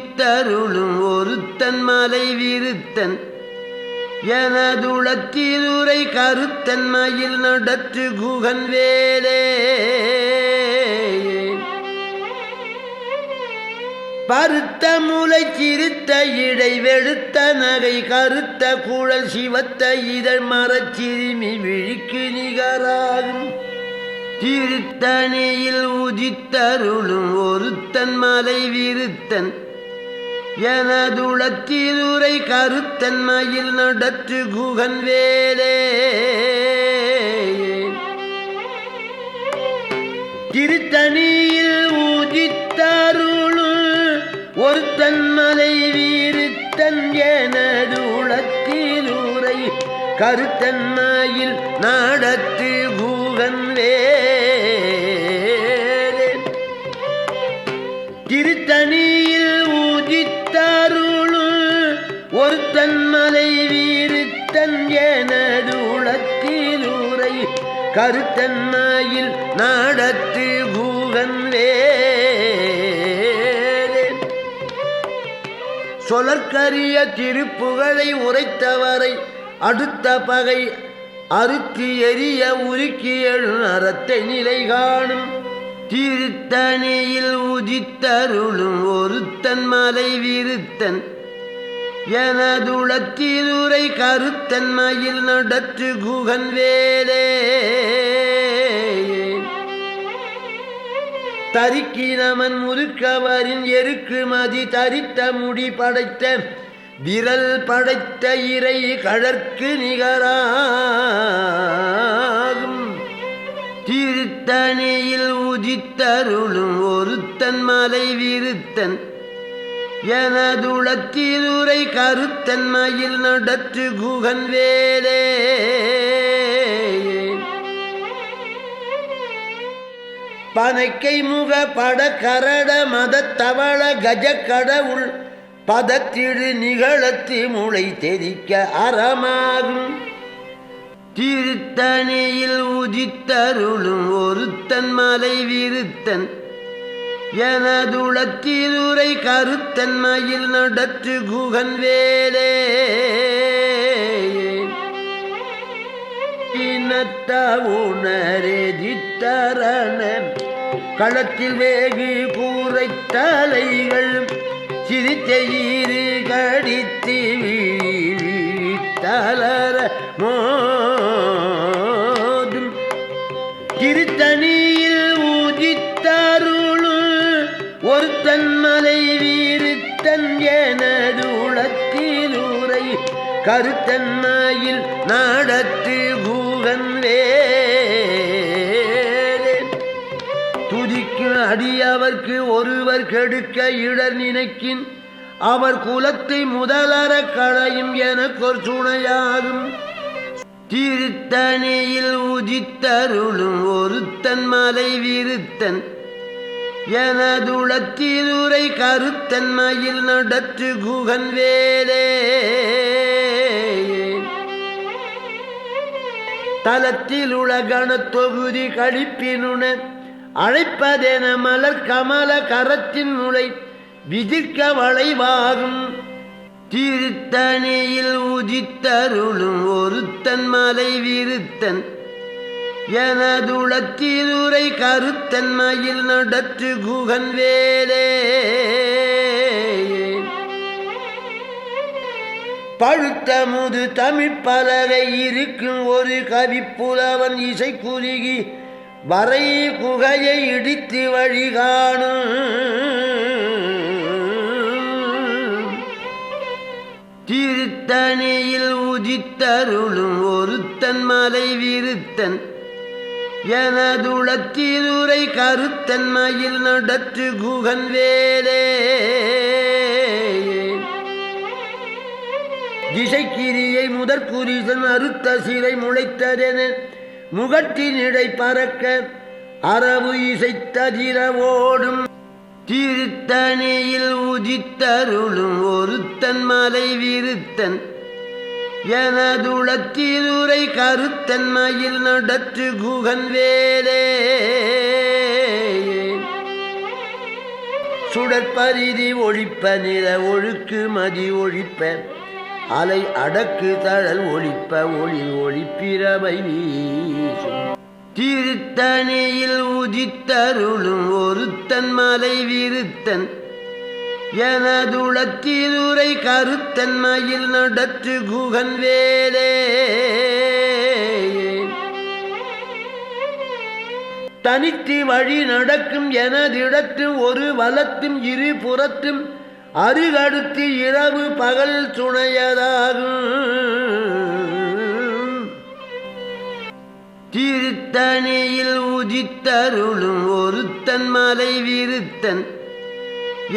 உதித்தருளும் ஒருத்தன் மலை விருத்தன் எனதுளத்திலுரை கருத்தன் மயில் நடத்து குகன் வேலே பருத்த முளை சிறுத்த இடை வெளுத்த நகை கருத்த குழல் சிவத்த இதழ் மரச்சிறுமி விழிக்கு நிகராகும் திருத்தணியில் உதித்தருளும் ஒருத்தன் மலை விருத்தன் எனதுளத்திலுரை கருத்தன் மயில் நடத்து குகன் வேலே திருத்தணியில் உதித்தருளும் ஒருத்தன் மலை விருத்தன் எனதுளத்திலுரை கருத்தன் மயில் நடத்து குகன் வேலே திருத்தணியில் உதித்தருளும் ஒருத்தன் மலை விருத்தன் எனதுளத்திலுரை கருத்தன் மயில் நடத்து குகன் வேலே சொலற்கரிய திருப்புகழை உரைத்தவரை அடுத்த பகை அறுத்து எரிய உருக்கி எழு அறத்தை நிலை காணும் திருத்தணியில் உதித்தருளும் ஒருத்தன் மலை விருத்தன் எனதுளத்திலுரை கருத்தன் மயில் நடத்து குகன் வேலே தரிக்கினமன் முறுக்கவரின் எருக்கு மதி தரித்த முடி படைத்த விரல் படைத்த இறை கழற்கு நிகராகும் திருத்தணியில் உதித்தருளும் ஒருத்தன் மலை விருத்தன் எனதுளத்திலுரை கருத்தன் மயில் நடத்து குகன் வேலே பனைக்கை முக பட கரட மத தவள கஜ கடவுள் பதத்திடு நிகழத்து முளை தெரிக்க அறமாகும் திருத்தணியில் உதித்தருளும் ஒருத்தன் மலை விருத்தன் எனதுளத்திலுரை கருத்தன் மயில் நடத்து குகன் வேலே உணரெதித்தரண களத்தில் வேகு கூரை தலைகள் சிரித்தயிறு கடித்து தளர மோதும் திருத்தணியில் உதித்தருளும் ஒருத்தன் மலை விருத்தன் எனதுளத்திலுரை கருத்தன் மயில் நடத்து குகன் வேலே துதிக்கும் அடியவர்க்கு ஒருவர் கெடுக்க இடர் நினைக்கின் அவர் குலத்தை முதலற களையும் எனக்கொரு துணையாகும் திருத்தணியில் உதித்தருளும் ஒருத்தன் மலை விருத்தன் எனதுளத்திலுரை கருத்தன் மயில் நடத்து குகன் வேலே தலத்தில் உலகண தொகுதி கழிப்பினுன அழைப்பதென மலர் கமல கரத்தின் முளை விதிர்க்க வளைவாகும் திருத்தணியில் உதித்தருளும் ஒருத்தன் மலை விருத்தன் எனதுளத்திலுரை கருத்தன் மயில் நடத்து குகன் வேலே பழுத்த முது தமிழ் பலகை இருக்கும் ஒரு கவிப்புலவன் இசை குறுகி வரை குகையை இடித்து வழி காணும் திருத்தணியில் உதித்தருளும் ஒருத்தன் மலை விருத்தன் எனதுளத்திலுரை கருத்தன் மயில் நடத்து குகன் வேலே திசைக்கிரியை முதற்குரிசன் அறுத்த சிறை முளைத்ததென முகத்தினிடை பறக்க அரவு இசைத்ததிர ஓடும் திருத்தணியில் உதித்தருளும் ஒருத்தன் மலை விருத்தன் எனதுளத்திலுரை கருத்தன் மயில் நடத்து குகன் வேலே சுடற்பரிதி ஒழிப்ப நில ஒழுக்கு மதி ஒழிப்ப அலை அடக்கு தழல் ஒழிப்ப ஒளி ஒளிப்பிரமை வீசும் திருத்தணியில் உதித்தருளும் ஒருத்தன் மலை விருத்தன் எனதுளத்திலுரை கருத்தன் மயில் நடத்து குகன் வேலே தனித்து வழி நடக்கும் எனதிடத்தும் ஒரு வலத்தும் இரு புறத்தும் அருகடுத்து இரவு பகல் துணையதாகும் திருத்தணியில் உதித்தருளும் ஒருத்தன் மலை விருத்தன்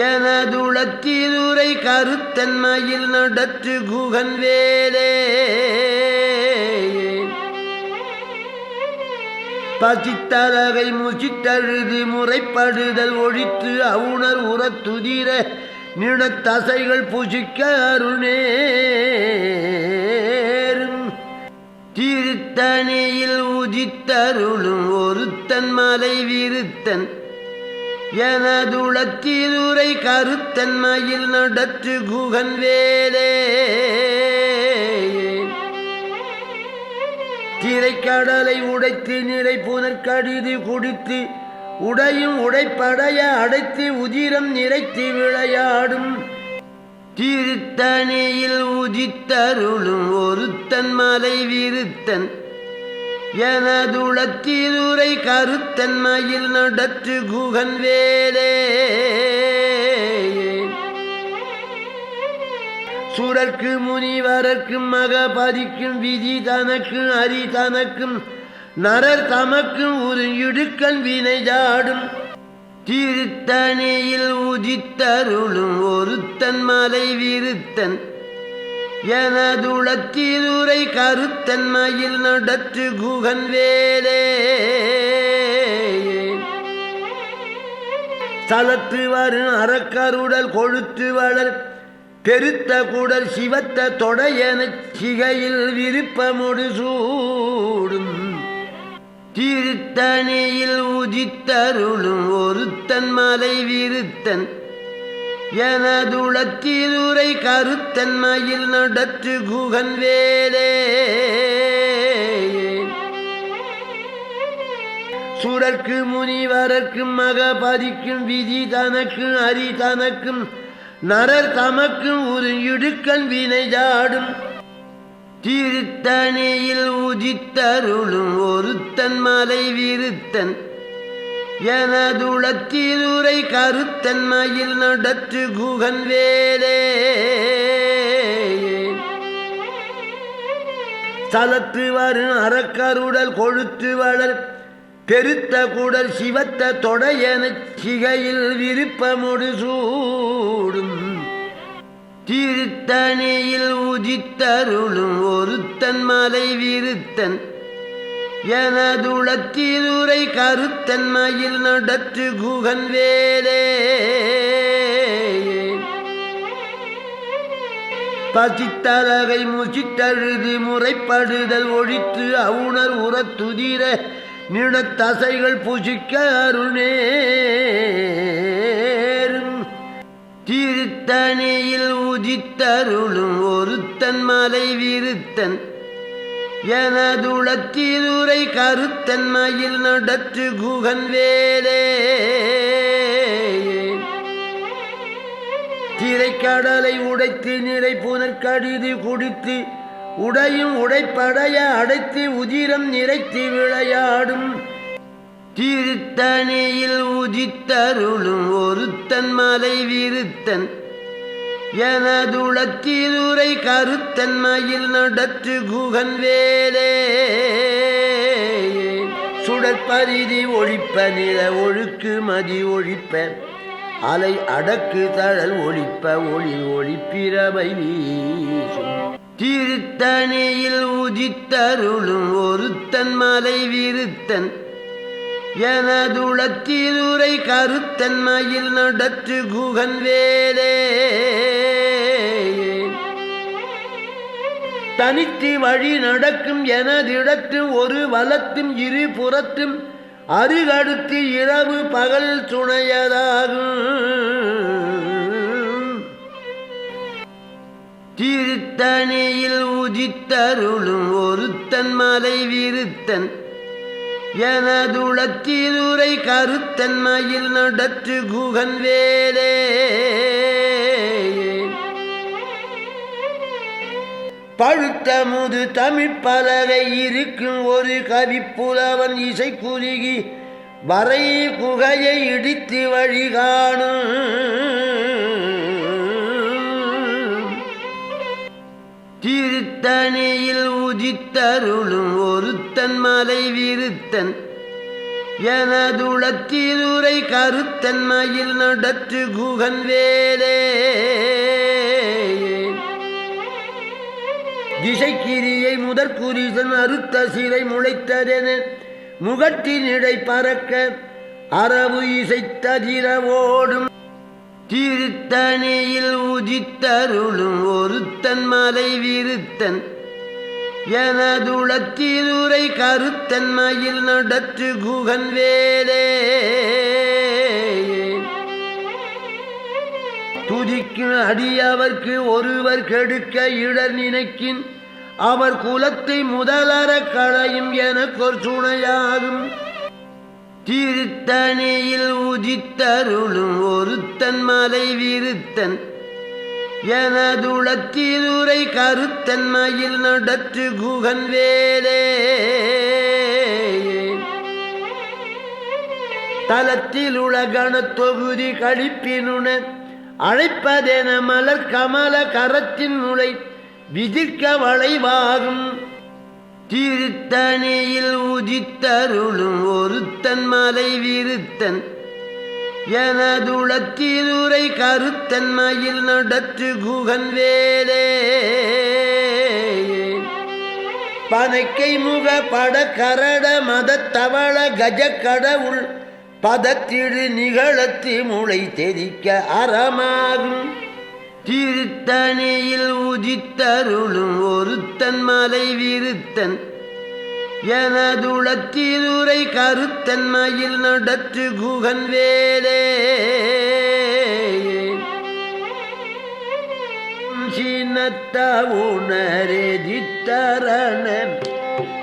எனதுளத்திலுரை கருத்தன் மயில் நடத்து குகன் வேலே பசித்தலகை முசித்தழுது முறைப்படுதல் ஒழித்து அவுணர் உரத்துதிர நினத்தசைகள் புசிக்க அருணேரும் திருத்தணியில் உதித்தருளும் ஒருத்தன் மலை விருத்தன் எனதுளத்திலுரை கருத்தன் மயில் நடத்து குகன் வேலே திரைக்கடலை உடைத்து நிறை புனற்கடிது குடித்து உடையும் உடைப்படைய அடைத்து உதிரம் நிறைத்து விளையாடும் திருத்தணியில் உதித்தருளும் ஒருத்தன் மலை விருத்தன் எனதுளத்திலுரை கருத்தன் மயில் நடத்து குகன் வேலே சுரர்க்கு முனிவரர்க்கும் மகபதிக்கும் விதி தனக்கும் அரி தனக்கும் நரர் தமக்கும் ஒரு இடுக்கன் வினைஜாடும் திருத்தணியில் உதித்தருளும் ஒருத்தன் மலை விருத்தன் எனதுளத்திலுரை கருத்தன் மயில் நடத்து குகன் வேலே சலத்து வரும் அறக்கருடல் கொழுத்து வளர் பெருத்த கூடல் சிவத்த தொடையன சிகையில் விருப்பமுடு சூடும் திருத்தணியில் உதித்தருளும் ஒருத்தன் மலை விருத்தன் எனதுளத்திலுரை கருத்தன் மயில் நடத்து குகன் வேலே சுரர்க்கு முனிவரர்க்கும் மகபதிக்கும் விதி தனக்கும் அரி தனக்கும் நரர் தமக்கும் ஒரு இடுக்கன் வினைஜாடும் திருத்தணியில் உதித்தருளும் ஒருத்தன் மலை விருத்தன் எனதுளத்திலுரை கருத்தன் மயில் நடத்து குகன் வேலே சலத்து வரும் அறக்கருடல் கொழுத்து வளர் பெருத்த கூடல் சிவத்த தொடையன சிகையில் விருப்பமுடு சூடும் திருத்தணியில் உதித்தருளும் ஒருத்தன் மலை விருத்தன் எனதுளத்திலுரை கருத்தன் மயில் நடத்து குகன் வேலே பசித்தலகை முசித்தழுது முறைப்படுதல் ஒழித்து அவுணர் உரத்துதிர நினத்தசைகள் புசிக்க அருணேரும் திருத்தணியில் உதித்தருளும் ஒருத்தன் மலை விருத்தன் எனதுளத்திலுரை கருத்தன் மயில் நடத்து குகன் வேலே திரைக்கடலை உடைத்து நிறை புனற்கடிது குடித்து உடையும் உடைப்படைய அடைத்து உதிரம் நிறைத்து விளையாடும் திருத்தணியில் உதித்தருளும் ஒருத்தன் மலை விருத்தன் எனதுளத்திலுரை கருத்தன் மயில் நடத்து குகன் வேலே சுடற்பரிதி ஒழிப்ப நில ஒழுக்கு மதி ஒழிப்ப அலை அடக்கு தழல் ஒழிப்ப ஒளி ஒளிப்பிரமை வீசும் திருத்தணியில் உதித்தருளும் ஒருத்தன் மலை விருத்தன் எனதுளத்திலுரை கருத்தன் மயில் நடத்து குகன் வேலே தனித்து வழி நடக்கும் எனதிடத்தும் ஒரு வலத்தும் இரு புறத்தும் அருகடுத்து இரவு பகல் துணையதாகும். திருத்தணியில் உதித்தருளும் ஒருத்தன் மலை விருத்தன் எனதுளத்திலுரை கருத்தன் மயில் நடத்து குகன் வேலே. பழுத்த முது தமிழ் பலகை இருக்கும் ஒரு கவிப்புலவன் இசை குறுகி வரை குகையை இடித்து வழிகாணும். திருத்தணியில் உதித்தருளும் ஒருத்தன் மலை விருத்தன் எனதுளத்திலுரை கருத்தன் மயில் நடத்து குகன் வேலே. திசைக்கிரியை முதற்குரிசன் அறுத்த சிறை முளைத்ததென முகட்டினிடை பறக்க அரவு இசைத்ததிரவோடும். திருத்தணியில் உதித்தருளும் ஒருத்தன் மலை விருத்தன் எனதுளத்திலுரை கருத்தன் மயில் நடத்து குகன் வேலே. துதிக்கும் அடியவர்க்கு ஒருவர் கெடுக்க இடர் நினைக்கின் அவர் குலத்தை முதலற களையும் எனக்கொரு துணையாகும். திருத்தணியில் உதித்தருளும் ஒருத்தன் மலை விருத்தன் எனதுளத்திலுரை கருத்தன் மயில் நடத்து குகன் வேலே. தலத்தில் உள்ள கணத்தொகுதி கழிப்பினுண அழைப்பதென மலர் கமல கரத்தின் முளை விதிர்க்க வளைவாகும். திருத்தணியில் உதித்தருளும் ஒருத்தன் மலை விருத்தன் எனதுளத்திலுரை கருத்தன் மயில் நடத்து குகன் வேலே. பனைக்கை முக பட கரட மதத்தவள கஜ கடவுள் பதத்திடு நிகழத்து முளை தெரிக்க அறமாகும். திருத்தணியில் உதித்தருளும் ஒருத்தன் மலை விருத்தன் எனதுளத்திலுரை கருத்தன் மயில் நடத்து குகன் வேலே. சீனத்த உணரெதித்தரண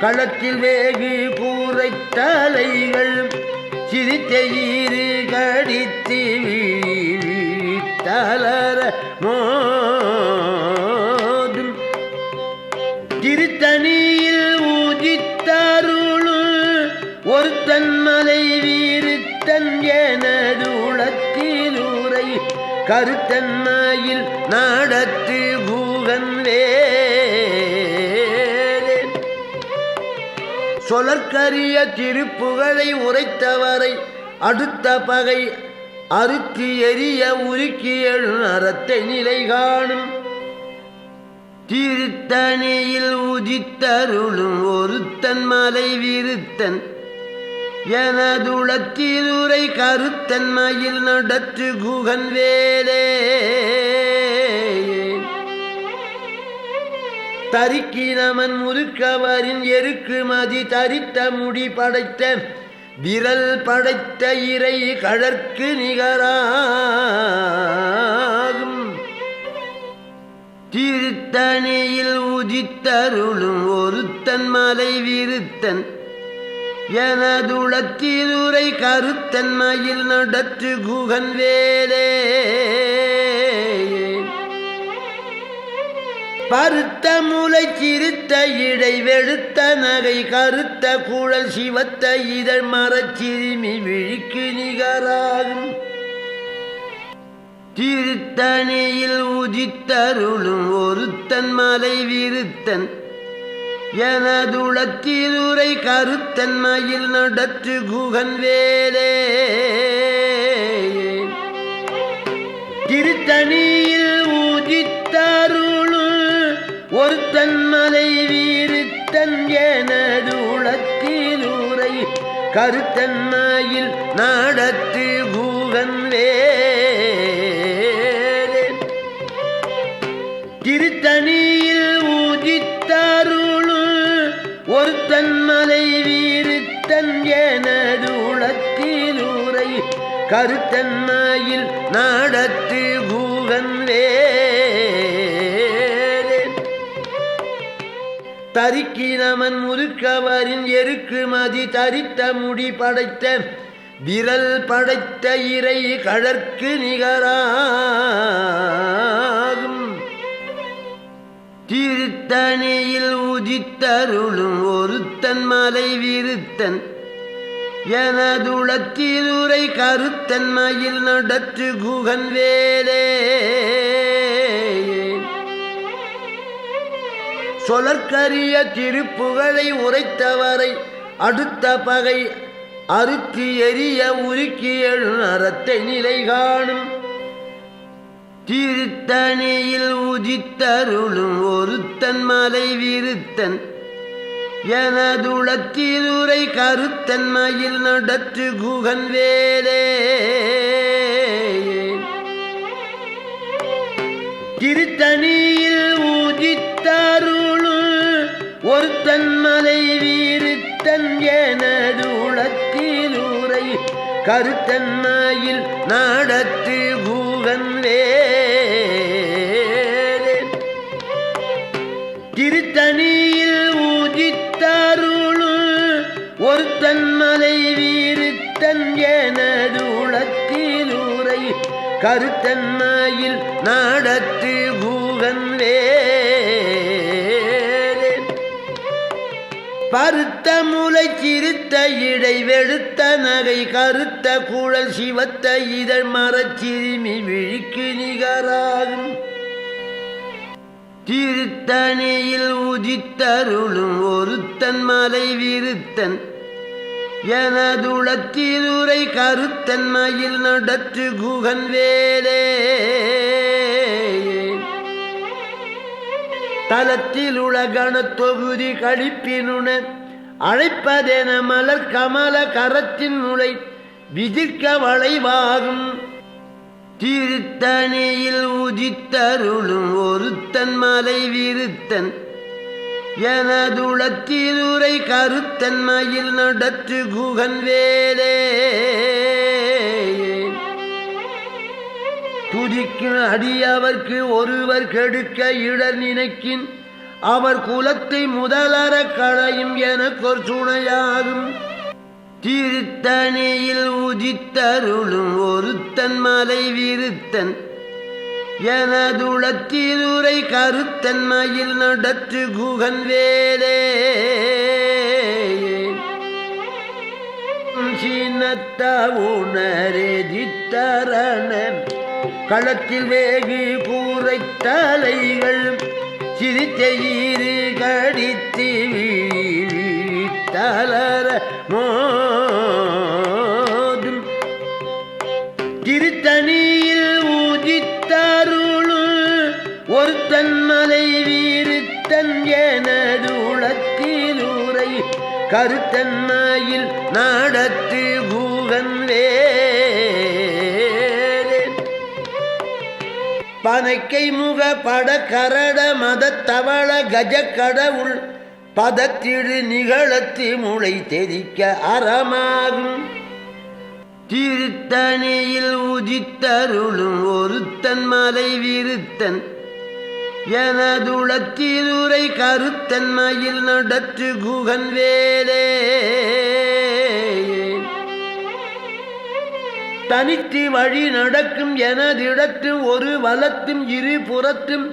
களத்தில் வேகு கூரை தலைகள் சிரித்தயிறு கடித்து தளர மோதும். திருத்தணியில் உதித்தருளும் ஒருத்தன் மலை விருத்தன் எனதுளத்திலுரை கருத்தன் மயில் நடத்து குகன் வேலே. சொலற்கரிய திருப்புகழை உரைத்தவரை அடுத்த பகை அறுத்து எரிய உருக்கி எழு அறத்தை நிலை காணும். திருத்தணியில் உதித்தருளும் ஒருத்தன் மலை விருத்தன் எனதுளத்திலுரை கருத்தன் மயில் நடத்து குகன் வேலே. தரிக்கினமன் முறுக்கவரின் எருக்கு மதி தரித்த முடி படைத்த விரல் படைத்த இறை கழற்கு நிகராகும். திருத்தணியில் உதித்தருளும் ஒருத்தன் மலை விருத்தன் எனதுளத்திலுரை கருத்தன் மயில் நடத்து குகன் வேலே. பருத்த முளை சிறுத்த இடை வெளுத்த நகை கருத்த குழல் சிவத்த இதழ் மரச்சிறுமி விழிக்கு நிகராகும். திருத்தணியில் உதித்தருளும் ஒருத்தன் மலை விருத்தன் எனதுளத்திலுரை கருத்தன் மயில் நடத்து குகன் வேலே. திருத்தணியில் உதித்தருளும் ஒருத்தன் மலை விருத்தன் எனதுளத்திலுரை கருத்தன் மயில் நடத்து குகன் வேலே. திருத்தணியில் உதித்தருளும் ஒருத்தன் மலை விருத்தன் எனது கருத்தன்மையில் நாடத்து கூகன் வேலே தரிக்கினமன் முதுக்கவரின் எருக்கு மதி தரித்த முடி படைத்த விரல் படைத்த இறை கழற்கு நிகராகும் திருத்தணியில் உதித்தருளும் ஒருத்தன் மலை விருத்தன் எனதுளத்திலுரை கருத்தன்மையில் நடத்து குகன் வேலே சொலற்கரிய திருப்புகழை உரைத்தவரை அடுத்த பகை அறுத்து எரிய உருக்கி எழு அறத்தை நிலை காணும் திருத்தணியில் உதித்தருளும் ஒருத்தன் மலை விருத்தன் எனதுளத்திலுரை கருத்தன்மையில் நடத்து குகன் வேலே திருத்தணியில் உதித்தருளும் ஒருத்தன் மலை விருத்தன் எனதுளத்திலுரை கருத்தன்மையில் நடத்து குகன் வேலே திருத்தணியில் உதித்தருளும் ஒருத்தன் மலை விருத்தன் எனதுளத்திலுரை கருத்தன்மையில் நடத்து குகன் வேலே பருத்த முளை சிறுத்த இடை வெளுத்த நகை கருத்த குழல் சிவத்த இதழ் மரச்சிறுமி விழிக்கு நிகராகும் திருத்தணியில் உதித்தருளும் ஒருத்தன் மலை விருத்தன் எனதுளத்திலுரை கருத்தன்மையில் நடத்து குகன் வேலே தலத்தில் உலகண தொகுதி கழிப்பினுண அழைப்பதென மலர் கமல கரத்தின் முளை விதிர்க்க வளைவாகும் திருத்தணியில் உதித்தருளும் ஒருத்தன் மலை விருத்தன் எனதுளத்திலுரை கருத்தன்மையில் நடத்து குகன் வேலே துதிக்கும் அடியவர்க்கு ஒருவர் கெடுக்க இடர் நினைக்கின் அவர் குலத்தை முதலற களையும் எனக்கொரு துணையாகும் திருத்தணியில் உதித்தருளும் ஒருத்தன் மலை விருத்தன் எனதுளத்திலுரை கருத்தன்மையில் நடத்து குகன் வேலே சீனத்த உணரே தித்தரண களத்தில் வேகு கூரை தலைகள் சிரித்தயிறு கடித்து தளர மோதும் திருத்தணியில் உதித்தருளும் ஒருத்தன் மலை விருத்தன் எனதுளத்திலுரை கருத்தன்மையில் நடத்து குகன் வேலே பனைக்கை முக பட கரட மதத்தவள கஜ கடவுள் பதத்திடு நிகழத்து முளை தெரிக்க அறமாகும் திருத்தணியில் உதித்தருளும் ஒருத்தன் மலை விருத்தன் எனதுளத்திலுரை கருத்தன்மையில் நடத்து குகன் வேலே தனித்து வழி நடக்கும் எனதிடத்து ஒரு வலத்தும் இரு புறத்தும்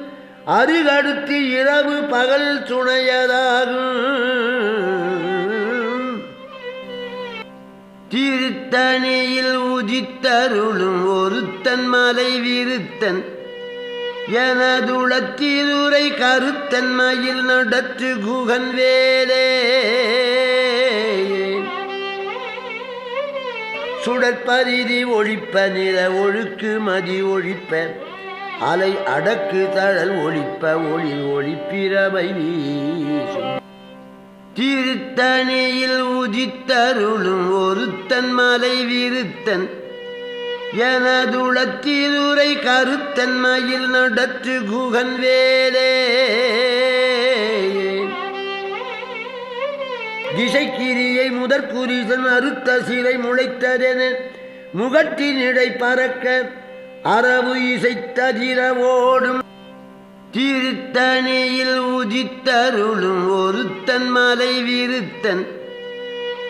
அருகடுத்து இரவு பகல் துணையதாகும் திருத்தணியில் உதித்தருளும் ஒருத்தன் மலை விருத்தன் எனதுளத்திலுரை கருத்தன்மையில் நடத்து குகன் வேலே சுடற்பரிதி ஒழிப்ப நிற ஒழுக்கு மதி ஒழிப்ப அலை அடக்கு தழல் ஒழிப்ப ஒளி ஒளிப்பிரவை வீசும் திருத்தணியில் உதித்தருளும் ஒருத்தன் மலை விருத்தன் எனதுளத்திலுரை கருத்தன்மையில் நடத்து குகன் வேலே திசைக்கிரியை முதற்குரிசன் அறுத்த சிலை முளைத்ததென முகட்டினிடை பறக்க அரவு இசைத்ததிரவோடும் திருத்தணியில் உதித்தருளும் ஒருத்தன் மலை விருத்தன்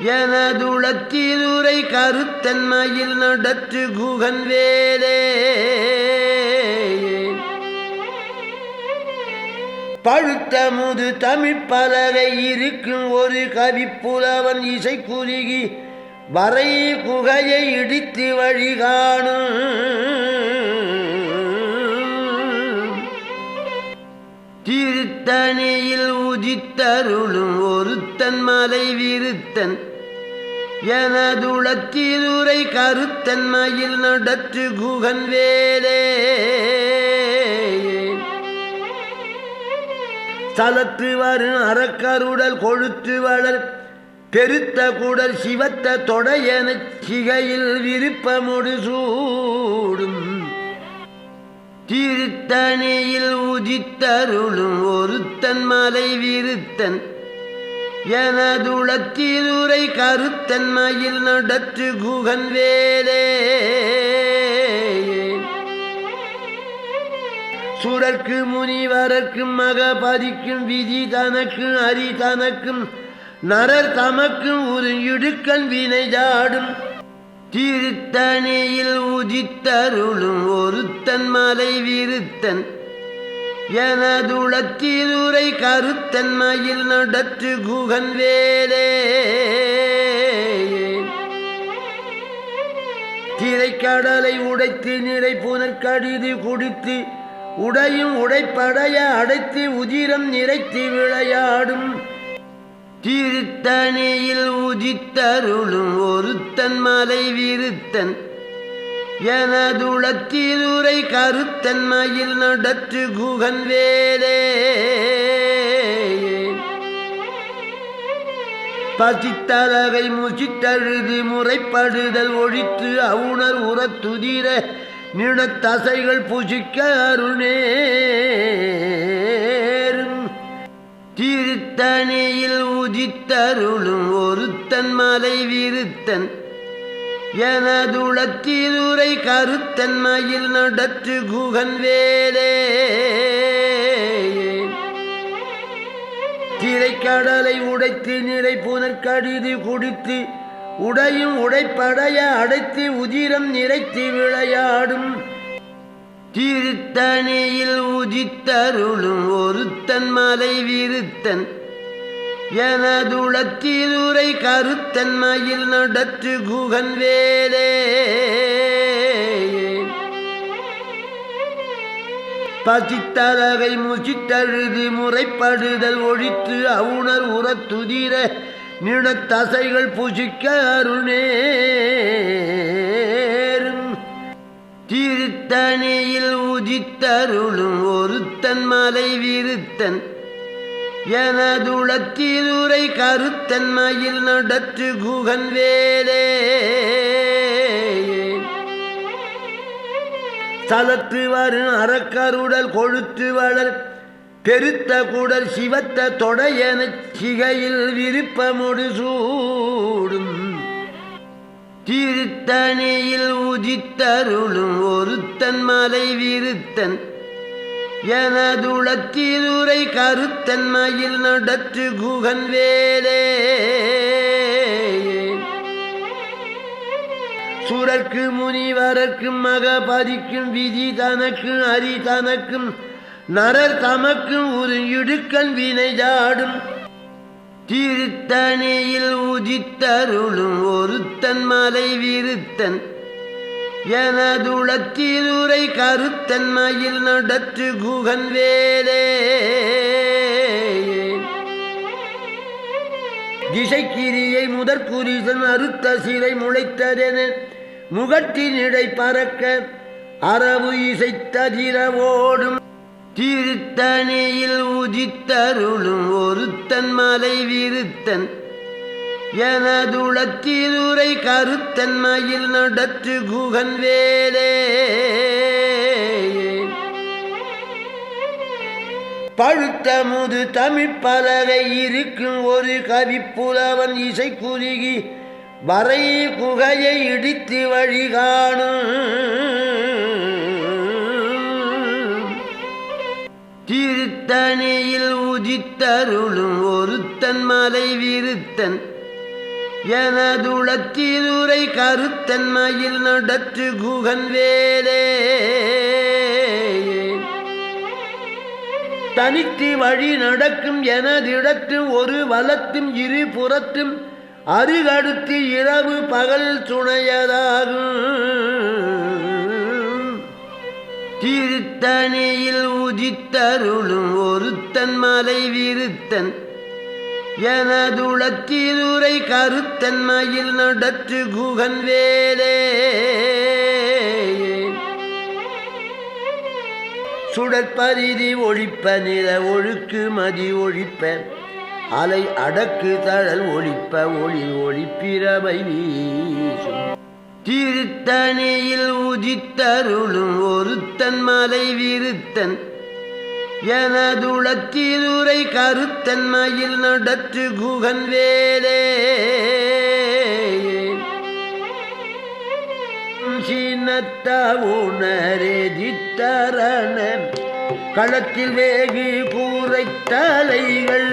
எனதுளத்திலுரை கருத்தன் மயில் நடத்து குகன் வேலே பழுத்த முது தமிழ் பலகை இருக்கும் ஒரு கவிப்புலவன் இசை குறுகி வரை குகையை இடித்து வழிகாணும் திருத்தணியில் உதித்தருளும் ஒருத்தன் மலை விருத்தன் எனதுளத்திலுரை கருத்தன் மயில் நடத்து குகன் வேலே தலத்து வரும் அறக்கருடல் கொழுத்து வளர் பெருத்த குடல் சிவத்த தொடையன சிகையில் விருப்பமுடு சூடும் திருத்தணியில் உதித்தருளும் ஒருத்தன் மலை விருத்தன் எனதுளத்திலுரை கருத்தன் மயில் நடத்து குகன் வேலே சுரர்க்கு முனிவரர்க்கும் மகபதிக்கும் விதி தனக்கும் அரி தனக்கும் நரர் தமக்கும் ஒரு இடுக்கன் வினை ஜாடும் திருத்தணியில் உதித்தருளும் ஒருத்தன் மலை விருத்தன் எனதுளத்திலுரை கருத்தன் மயில் நடத்து குகன் வேலே திரைக்கடலை உடைத்து நிறை புனற்கடிது குடித்து உடையும் உடைப்படைய அடைத்து உதிரம் நிறைத்து விளையாடும் திருத்தணியில் உதித்தருளும் ஒருத்தன் மலை விருத்தன் எனதுளத்திலுரை கருத்தன் மயில் நடத்து குகன் வேலே பசித்தலகை முசித்தழுது முறைப்படுதல் ஒழித்து அவுணர் உரத்துதிர நினத்தசைகள் புசிக்க அருணேரும் திருத்தணியில் உதித்தருளும் ஒருத்தன் மலை விருத்தன் எனதுளத்திலுரை கருத்தன் மயில் நடத்து குகன் வேலே திரைக்கடலை உடைத்து நிறை புனற்கடிது குடித்து உடையும் உடைப்படைய அடைத்து உதிரம் நிறைத்து விளையாடும் திருத்தணியில் உதித்தருளும் ஒருத்தன் மலை விருத்தன் எனதுளத்திலுரை கருத்தன் மயில் நடத்து குகன் வேலே பசித்தலகை முசித்தழுது முறைப்படுதல் ஒழித்து அவுணர் உரத்துதிர நினத்தசைகள் புசிக்க அருணேரும் திருத்தணியில் உதித்தருளும் ஒருத்தன் மலை விருத்தன் எனதுளத்திலுரை கருத்தன் மயில் நடத்து குகன் வேலே தலத்து வரும் அறக்கருடல் கொழுத்து வளர் பெருத்த குடல் சிவத்த தொடையன சிகையில் விருப்பமுடு சூடும் திருத்தணியில் உதித்தருளும் ஒருத்தன் மலை விருத்தன் எனதுளத்திலுரை கருத்தன் மயில் நடத்து குகன் வேலே சுரர்க்கு முனிவரர்க்கும் மகபதிக்கும் விதி தனக்கும் அரி தனக்கும் நரர் தமக்கும் ஒரு இடுக்கன் வினை ஜாடும் திருத்தணியில் உதித்தருளும் ஒருத்தன் மலை விருத்தன் எனதுளத்திலுரை கருத்தன் மயில் நடத்து குகன் வேலே திசைக்கிரியை முதற்குரிசன் அறுத்த சிறை முளைத்ததென முகட்டினிடை பறக்க அரவு இசைத்ததிரவோடும் திருத்தணியில் உதித்தருளும் ஒருத்தன் மலை விருத்தன் எனதுளத்திலுரை கருத்தன் மயில் நடத்து குகன் வேலே பழுத்த முது தமிழ் பலகை இருக்கும் ஒரு கவிப்புலவன் இசை குறுகி வரை குகையை இடித்து வழிகாணும் திருத்தணியில் உதித்தருளும் ஒருத்தன் மலை விருத்தன் எனதுளத்திலுரை கருத்தன் மயில் நடத்து குகன் வேலே தனித்து வழி நடக்கும் எனதிடத்தும் ஒரு வலத்தும் இரு புறத்தும் அருகடுத்து இரவு பகல் துணையதாகும் திருத்தணியில் உதித்தருளும் ஒருத்தன் மலை விருத்தன் எனதுளத்திலுரை கருத்தன் மயில் நடத்து குகன் வேலே சுடற்பரிதி ஒழிப்ப நிற ஒழுக்கு மதி ஒழிப்ப அலை அடக்கு தழல் ஒழிப்ப ஒளி ஒளிப்பிரவை வீசும் திருத்தணியில் உதித்தருளும் ஒருத்தன் மலை விருத்தன் எனதுளத்திலுரை கருத்தன் மயில் நடத்து குகன் வேலே சீனத்த உணரெதித்தரண களத்தில் வேகு கூரை தலைகள்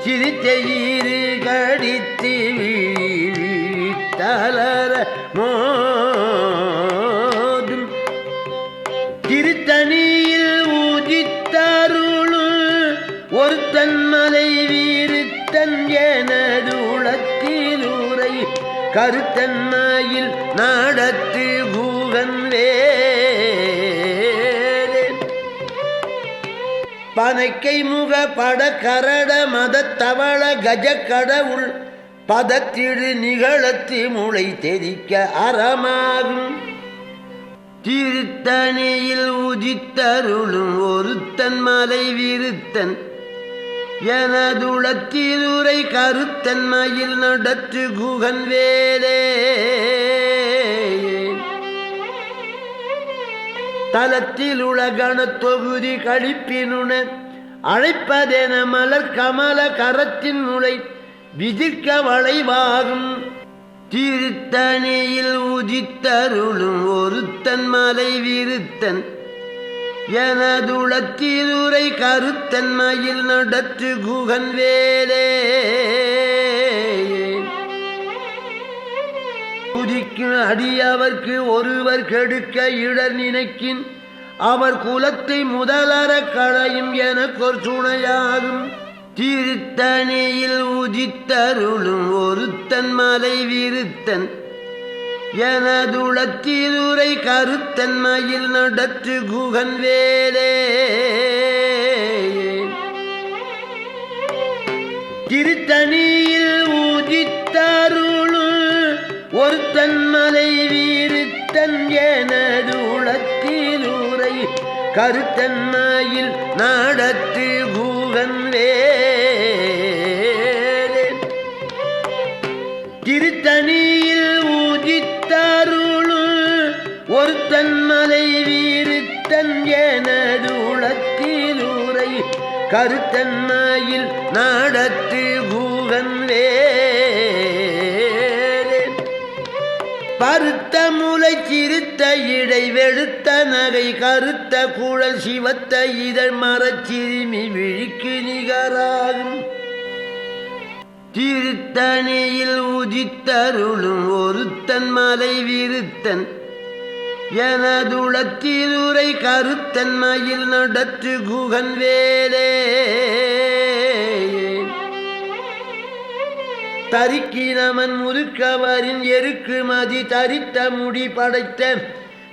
சிரித்தயிறு கடித்து தளர மோதும் திருத்தணியில் ஊதித்தருளும் ஒருத்தன் மலை வீருத்தன் எனது உளத்திலுரை கருத்தன் மயில் நாடத்து குகன் வேலே பனைக்கை முக பட கரட மதத்தவள கஜ கடவுள் பதத்திடு நிகழத்து முளை தெரிக்க அறமாகும் திருத்தணியில் உதித்தருளும் ஒருத்தன் மலை விருத்தன் எனதுளத்திலுரை கருத்தன் மயில் நடத்து குகன் வேலே தலத்தில் உலகண தொகுதி கழிப்பினுண அழைப்பதென மலர் கமல கரத்தின் முளை விதிர்க்க வளைவாகும் திருத்தணியில் உதித்தருளும் ஒருத்தன் மலை விருத்தன் எனதுளத்திலுரை கருத்தன் மயில் நடத்து குகன் வேலே குதிக்கும் அடியவர்க்கு ஒருவர் கெடுக்க இடர் நினைக்கின் அவர் குலத்தை முதலற களையும் எனக்கொரு துணையாகும் திருத்தணியில் உதித்தருளும் ஒருத்தன் மலை விருத்தன் எனதுளத்திலுரை கருத்தன் மயில் நடத்து குகன் வேலே திருத்தணியில் உதித்தருளும் ஒருத்தன் மலை வீருத்தன் எனது உளத்திலுரை கருத்தன் மயில் நடத்து குகன் வேலே திருத்தணியில் உதித்தருளும் ஒருத்தன் மலை வீருத்தன் எனது உளத்திலுரை கருத்தன் மயில் நடத்து குகன் வேலே பருத்த முளை சிறுத்த இடை வெளுத்த நகை கருத்த குழல் சிவத்த இதழ் மரச்சிறுமி விழிக்கு நிகராகும் திருத்தணியில் உதித்தருளும் ஒருத்தன் மலை விருத்தன் எனதுளத்திலுரை கருத்தன் மயில் நடத்து குகன் வேலே தரிக்கினமன் முறுக்கவரின் எருக்கு மதி தரித்த முடி படைத்த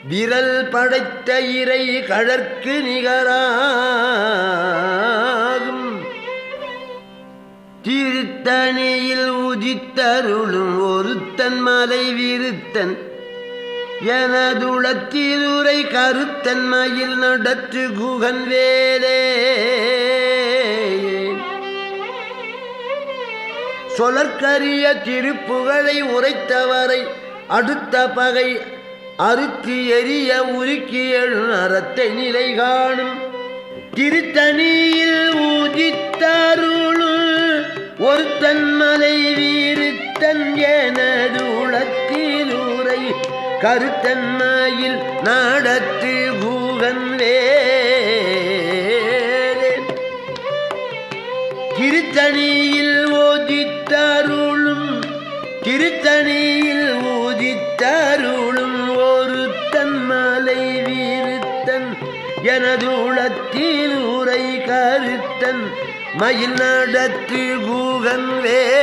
விரல் படைத்த இறை கழற்கு நிகராகும் திருத்தணியில் உதித்தருளும் ஒருத்தன் மலை விருத்தன் எனதுளத்திலுரை கருத்தன் மயில் நடத்து குகன் வேலே சொலற்கரிய திருப்புகழை உரைத்தவரை அடுத்த பகை அறுத்து எரிய உருக்கி எழு அறத்தை நிலை காணும் திருத்தணியில் உதித்தருளும் ஒருத்தன் மலை வீருத்தன் எனது கருத்தன்மையில் நாடத்து பூகன் வேலே திருத்தணியில் ஓதித்தருளும் திருத்தணியில் ஊதித்தருளும் ஒருத்தன் மலை வீருத்தன் எனதுளத்தில் உரை கருத்தன் மயில் நடத்து பூகன் வேலே